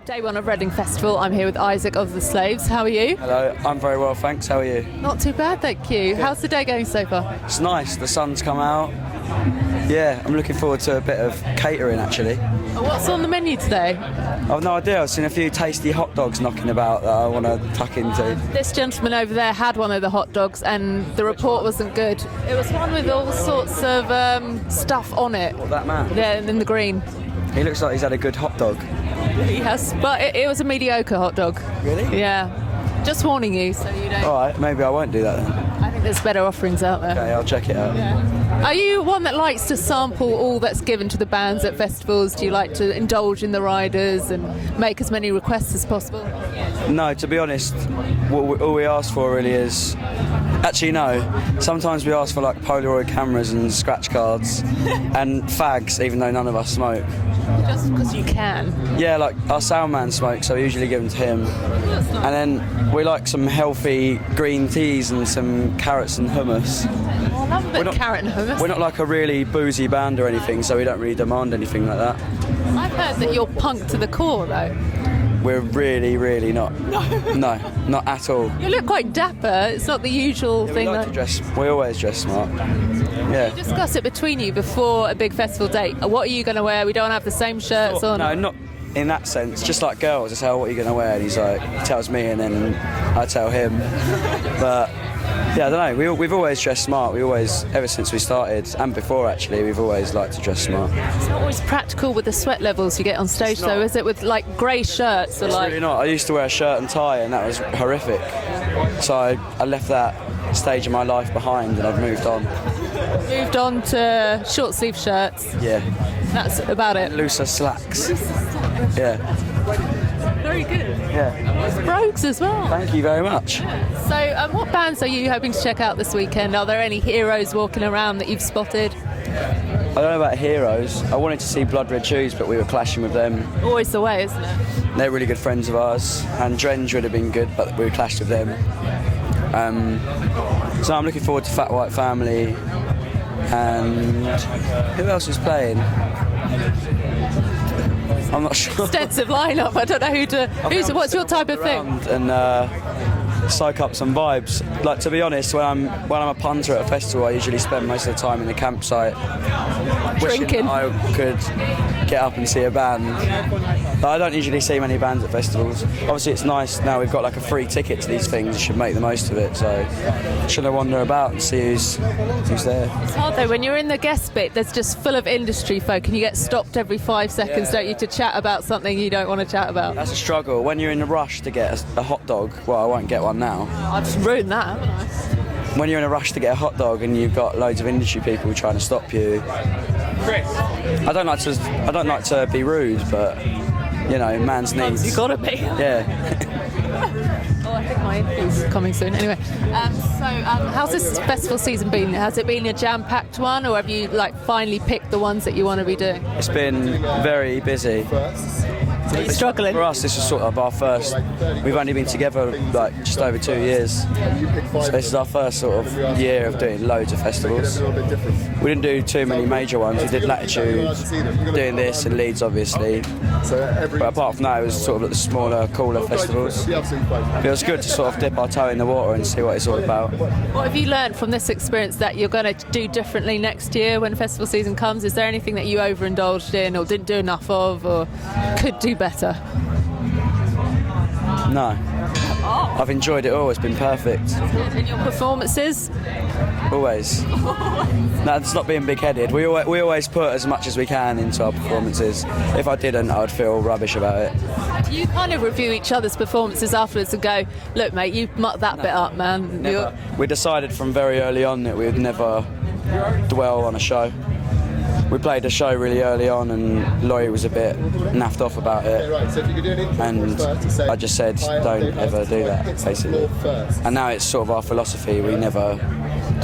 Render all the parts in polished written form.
Day one of Reading Festival. I'm here with Isaac of the Slaves. How are you? Hello, I'm very well, thanks. How are you? Not too bad, thank you. How's the day going so far? It's nice, the sun's come out. Yeah, I'm looking forward to a bit of catering actually. What's on the menu today? I've no idea, I've seen a few tasty hot dogs knocking about that I want to tuck into. This gentleman over there had one of the hot dogs and the report wasn't good. It was one with all sorts of stuff on it. What, that man? Yeah, in the green. He looks like he's had a good hot dog. He has, but it was a mediocre hot dog. Really? Yeah. Just warning you, so you don't... Alright, maybe I won't do that then. I think there's better offerings out there. Okay, I'll check it out. Yeah. Are you one that likes to sample all that's given to the bands at festivals? Do you like to indulge in the riders and make as many requests as possible? No, to be honest, all we ask for really is... Actually, no. Sometimes we ask for like Polaroid cameras and scratch cards and fags, even though none of us smoke. Just because you can? Yeah, like our sound man smokes, so we usually give them to him. That's nice. And then we like some healthy green teas and some carrots and hummus. Oh, I love a bit of carrot and hummus. We're not like a really boozy band or anything, so we don't really demand anything like that. I've heard that you're punk to the core, though. We're really, really not. No, not at all. You look quite dapper. It's not the usual thing. We always dress smart. Yeah. You discuss it between you before a big festival date. What are you going to wear? We don't have the same shirts on. No, not in that sense. Just like girls, I say, oh, what are you going to wear? And he's like, he tells me, and then I tell him. But yeah, I don't know. We've always dressed smart. We always, ever since we started, and before actually, we've always liked to dress smart. It's not always practical with the sweat levels you get on stage, though, is it? With like grey shirts or It's like. really not. I used to wear a shirt and tie, and that was horrific. So I left that stage of my life behind, and I've moved on. Moved on to short sleeve shirts. Yeah. That's about it. Looser slacks. Yeah. Very good. Yeah. Brogues as well. Thank you very much. So, what bands are you hoping to check out this weekend? Are there any heroes walking around that you've spotted? I don't know about heroes. I wanted to see Blood Red Shoes, but we were clashing with them. Always the way, isn't it? They're really good friends of ours, and Drenge would have been good, but we clashed with them. So I'm looking forward to Fat White Family, and who else is playing? I'm not sure. Extensive lineup. I don't know who to. What's your type of thing? And soak up some vibes. Like, to be honest, when I'm a punter at a festival, I usually spend most of the time in the campsite Drinking. wishing I could get up and see a band. But I don't usually see many bands at festivals. Obviously, it's nice now we've got like a free ticket to these things. You should make the most of it. So, should I wander about and see who's there? It's hard though when you're in the guest bit. There's just full of industry folk, and you get stopped every 5 seconds, don't you, to chat about something you don't want to chat about. That's a struggle. When you're in a rush to get a hot dog, well, I won't get one now. I've just ruined that, haven't I? When you're in a rush to get a hot dog and you've got loads of industry people trying to stop you, I don't like to be rude, but you know, man's needs. You gotta be. Yeah. Oh, I think my interview's coming soon. Anyway, how's this festival season been? Has it been a jam-packed one, or have you like finally picked the ones that you want to be doing? It's been very busy. Are you struggling? For us, this is sort of our first. We've only been together like just over 2 years, so this is our first sort of year of doing loads of festivals. We didn't do too many major ones. We did Latitude, doing this, and Leeds, obviously. But apart from that, it was sort of like the smaller, cooler festivals. It was good to sort of dip our toe in the water and see what it's all about. What have you learned from this experience that you're going to do differently next year when festival season comes? Is there anything that you overindulged in, or didn't do enough of, or could do better? No. I've enjoyed it all. It's been perfect. And your performances? Always. That's not being big-headed. We always put as much as we can into our performances. If I didn't, I would feel rubbish about it. Do you kind of review each other's performances afterwards and go, look, mate, you mucked that bit up, man? Never. We decided from very early on that we would never dwell on a show. We played a show really early on, and Laurie was a bit naffed off about it, and I just said don't ever do that, basically. And now it's sort of our philosophy. We never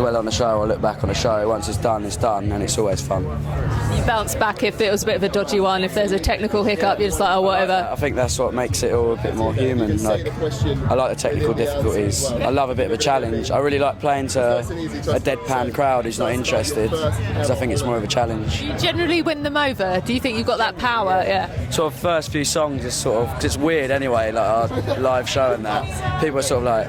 dwell on the show or look back on the show. Once it's done, and it's always fun. You bounce back if it was a bit of a dodgy one. If there's a technical hiccup, you're just like, oh, whatever. I think that's what makes it all a bit more human. Like, I like the technical difficulties. I love a bit of a challenge. I really like playing to a deadpan crowd who's not interested, because I think it's more of a challenge. You generally win them over. Do you think you've got that power? Yeah. Sort of first few songs is sort of just weird anyway, like our live show and that. People are sort of like,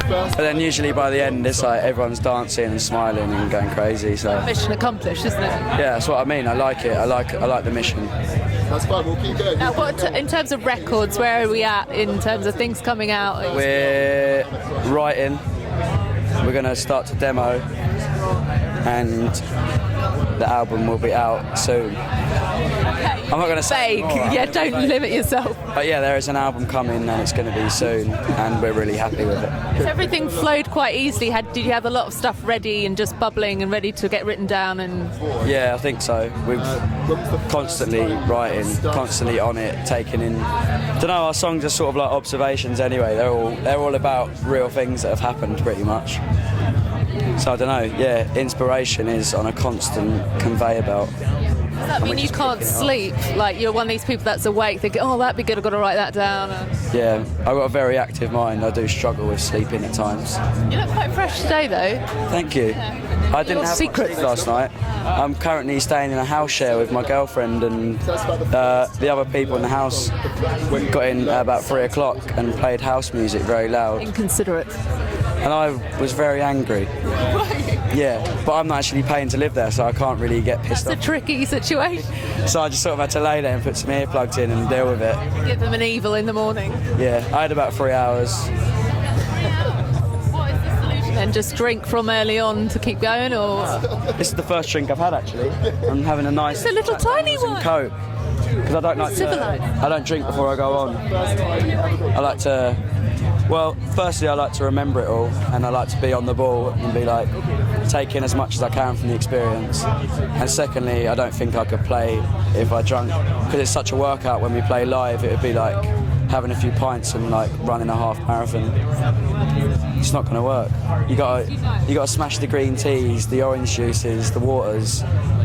but then usually by the end it's like everyone's dancing and smiling and going crazy. So mission accomplished, isn't it? Yeah, that's what I mean. I like it. I like the mission. That's fine, we'll keep going. Now, in terms of records, where are we at in terms of things coming out? We're writing. We're going to start to demo, and the album will be out soon. I'm not going to say Vague. more. Yeah, don't limit yourself. But yeah, there is an album coming, and it's going to be soon, and we're really happy with it. So everything flowed quite easily. Did you have a lot of stuff ready and just bubbling and ready to get written down? And Yeah, I think so. We're constantly writing, constantly on it, taking in. I don't know. Our songs are sort of like observations anyway. They're all about real things that have happened, pretty much. So I don't know. Yeah, inspiration is on a constant conveyor belt. does that mean you can't sleep? Like you're one of these people that's awake, thinking, "Oh, that'd be good. I've got to write that down." Yeah, I've got a very active mind. I do struggle with sleeping at times. You look quite fresh today, though. Thank you. I didn't Your have secret. much sleep last night. I'm currently staying in a house share with my girlfriend, and the other people in the house got in about 3 o'clock and played house music very loud. Inconsiderate. And I was very angry. Yeah, but I'm not actually paying to live there, so I can't really get pissed It's a off. tricky situation. So I just sort of had to lay there and put some earplugs in and deal with it. Give them an evil in the morning. Yeah, I had about 3 hours. What is the solution then? Just drink from early on to keep going, or This is the first drink I've had actually. I'm having a nice it's a little tiny one? Coke, because I don't like Civilised. I don't drink before I go on. I like to. Well, firstly, I like to remember it all, and I like to be on the ball and be like, take in as much as I can from the experience. And secondly, I don't think I could play if I drank, because it's such a workout when we play live. It would be like having a few pints and like running a half marathon. It's not going to work. You got to smash the green teas, the orange juices, the waters.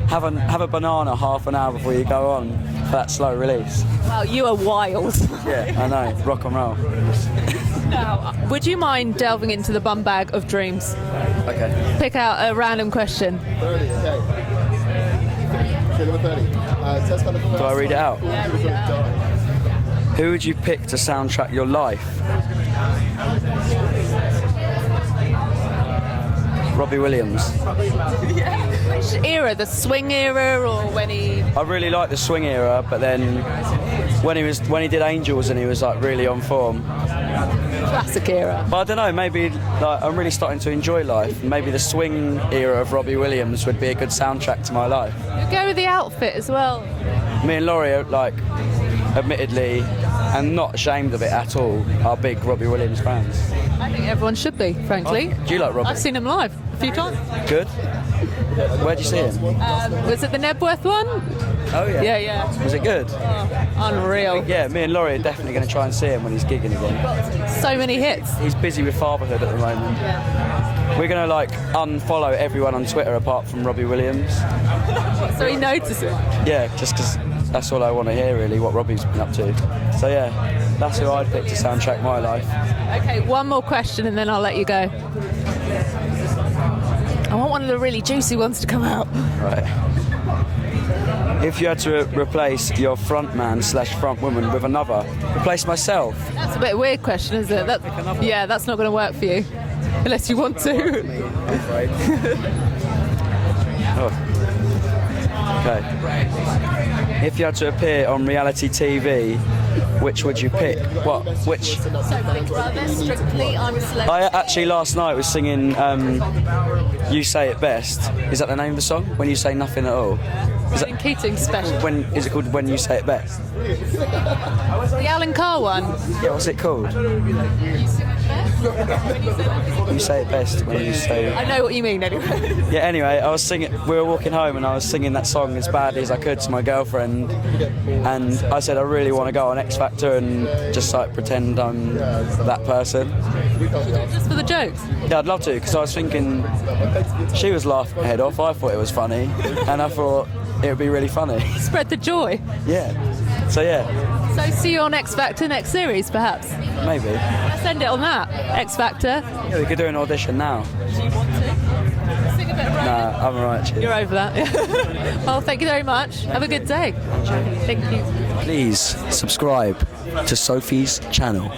Have a banana half an hour before you go on for that slow release. wow, you are wild. Yeah, I know. Rock and roll. Now, would you mind delving into the bum bag of dreams? Okay. Pick out a random question. 30, okay. Okay, number 30. Test by the Do I read it out? Yeah, read it out. Who would you pick to soundtrack your life? Robbie Williams. Which era? The swing era, or when he? I really like the swing era, but then when he did Angels and he was like really on form. Classic era. But I don't know, maybe like, I'm really starting to enjoy life. Maybe the swing era of Robbie Williams would be a good soundtrack to my life. You go with the outfit as well. Me and Laurie are like, admittedly, and not ashamed of it at all, are big Robbie Williams fans. I think everyone should be, frankly. Do you like Robbie? I've seen him live a few times. Good. Where'd you see him? Was it the Nebworth one? Oh yeah. Yeah. Was it good? Unreal. Yeah, me and Laurie are definitely going to try and see him when he's gigging again. So many hits. He's busy with fatherhood at the moment. We're going to like unfollow everyone on Twitter apart from Robbie Williams. So he noticed it. Yeah, just because that's all I want to hear really, what Robbie's been up to. So yeah, that's who I'd pick to soundtrack my life. Okay, one more question and then I'll let you go. I want one of the really juicy ones to come out. Right. If you had to replace your frontman / front woman with another, replace myself. That's a bit of a weird question, isn't it? Yeah, that's not going to work for you. Unless you want to. I'm afraid. Oh. Okay. If you had to appear on reality TV, which would you pick? What? Which? So Big Brother, Strictly, I'm a Celebrity. I actually last night was singing You Say It Best. Is that the name of the song? When You Say Nothing at All? Is Ian Keating special. Is it called When You Say It Best? The Alan Carr one. Yeah, what's it called? You Say It Best? You say it best when you say. I know what you mean anyway. Yeah. Anyway, I was singing. We were walking home, and I was singing that song as badly as I could to my girlfriend. And I said I really want to go on X Factor and just like pretend I'm that person. Just for the jokes. Yeah, I'd love to, because I was thinking she was laughing her head off. I thought it was funny, and I thought it would be really funny. Spread the joy. Yeah. So yeah, So see you on X Factor next series, perhaps. maybe. Let's end it on that. X Factor. Yeah, we could do an audition now. Do you want to? Sing a bit of Roman? Nah, I'm alright. Cheers. You're over that. Well, thank you very much. Have a good day. Thank you. Please subscribe to Sophie's channel.